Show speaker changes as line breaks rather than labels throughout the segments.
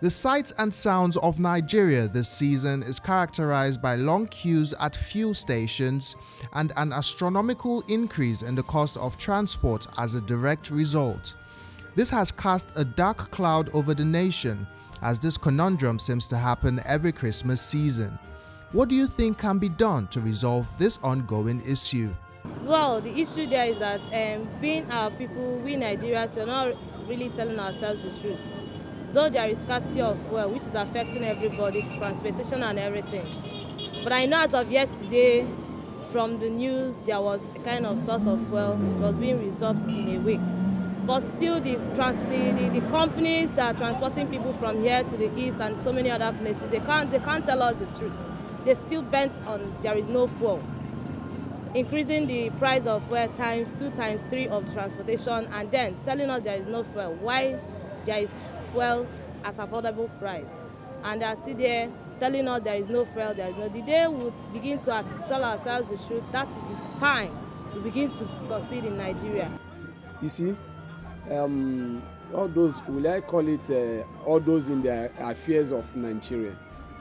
The sights and sounds of Nigeria this season is characterized by long queues at fuel stations and an astronomical increase in the cost of transport as a direct result. This has cast a dark cloud over the nation, as this conundrum seems to happen every Christmas season. What do you think can be done to resolve this ongoing issue?
Well, the issue there is that being our people, we Nigerians, we're not really telling ourselves the truth. Though there is scarcity of fuel, which is affecting everybody, transportation and everything. But I know as of yesterday, from the news, there was a kind of source of fuel. It was being resolved in a way. But still, the companies that are transporting people from here to the east and so many other places, they can't tell us the truth. They're still bent on there is no fuel. Increasing the price of fuel times 2 times 3 of transportation, and then telling us there is no fuel. Why there is fuel at affordable price? And they are still there telling us there is no fuel, there is no. The day we begin to tell ourselves the truth, that is the time we begin to succeed in Nigeria.
You see, all those, will I call it, all those in the affairs of Nigeria,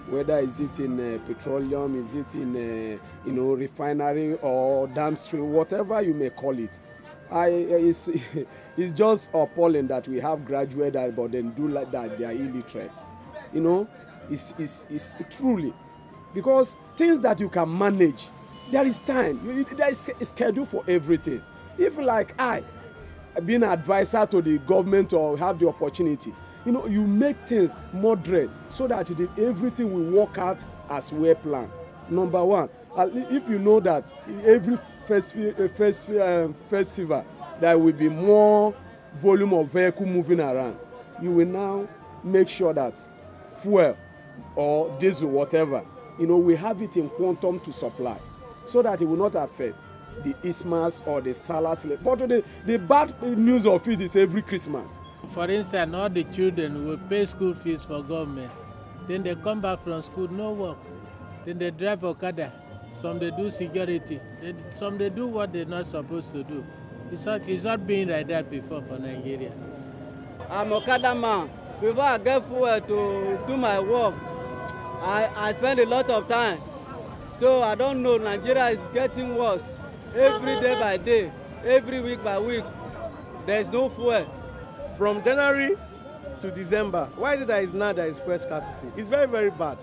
whether is it in petroleum, is it in refinery or downstream, whatever you may call it. It's just appalling that we have graduates but then do like that, they are illiterate. It's truly, because things that you can manage, there is time, there is a schedule for everything. If like being an advisor to the government or have the opportunity, you make things moderate so that everything will work out as well planned. Number one, if you know that every festival there will be more volume of vehicle moving around, you will now make sure that fuel or diesel, whatever, we have it in quantum to supply, so that it will not affect the Christmas or the Salah. But the bad news of it is every Christmas.
For instance, all the children will pay school fees for government. Then they come back from school, no work. Then they drive Okada. Some they do security. Some they do what they're not supposed to do. It's not been like that before for Nigeria.
I'm Okada man. Before I get fuel to do my work, I spend a lot of time. So I don't know, Nigeria is getting worse. Every day by day, every week by week, there's no fuel.
From January to December, why is it that it's now that it's fuel scarcity? It's very, very bad.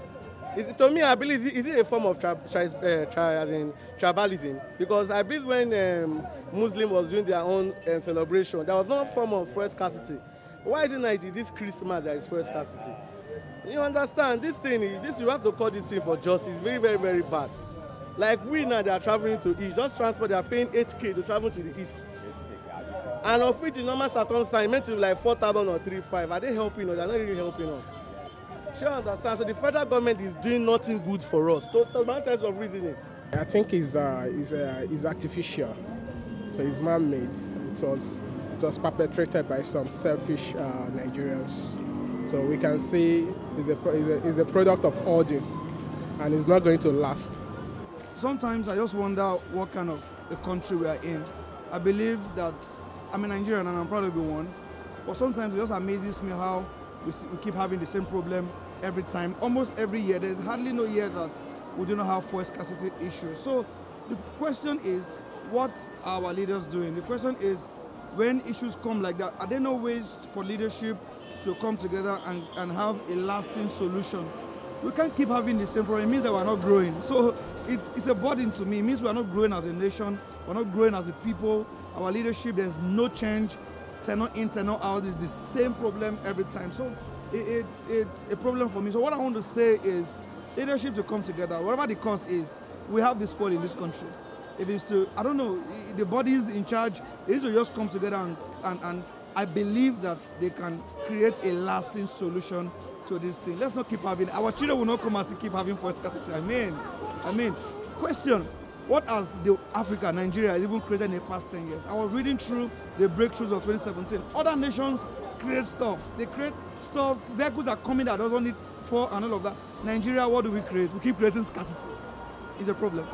To me, I believe, is it a form of tribalism? Because I believe when Muslim was doing their own celebration, there was no form of fuel scarcity. Why is it that it is this Christmas that is fuel scarcity? You understand, you have to call this thing for justice. Very, very, very bad. Like we now, they are traveling to east, just transport, they are paying 8K to travel to the east. And of which in normal circumstances, meant to be like 4,000 or 3,500. Are they helping us? They're not really helping us. Sure, understand. So the federal government is doing nothing good for us. Total sense of reasoning.
I think it's artificial. So it's man-made. It was perpetrated by some selfish Nigerians. So we can see it's a product of hoarding, and it's not going to last.
Sometimes I just wonder what kind of a country we are in. I believe that I'm a Nigerian and I'm proud to be one, but sometimes it just amazes me how we keep having the same problem every time. Almost every year, there's hardly no year that we do not have fuel scarcity issues. So the question is, what are our leaders doing? The question is, when issues come like that, are there no ways for leadership to come together and have a lasting solution? We can't keep having the same problem. It means that we're not growing. So it's a burden to me. It means we're not growing as a nation. We're not growing as a people. Our leadership, there's no change. Tenor in, tenor out is the same problem every time. So it's a problem for me. So what I want to say is leadership to come together. Whatever the cause is, we have this fault in this country. If it's to, I don't know, the bodies in charge, they need to just come together and I believe that they can create a lasting solution to this thing. Let's not keep having, our children will not come and keep having fuel scarcity. I mean, question, what has Africa, Nigeria, even created in the past 10 years? I was reading through the breakthroughs of 2017. Other nations create stuff. They create stuff, vehicles are coming that doesn't need fuel and all of that. Nigeria, what do we create? We keep creating scarcity. It's a problem.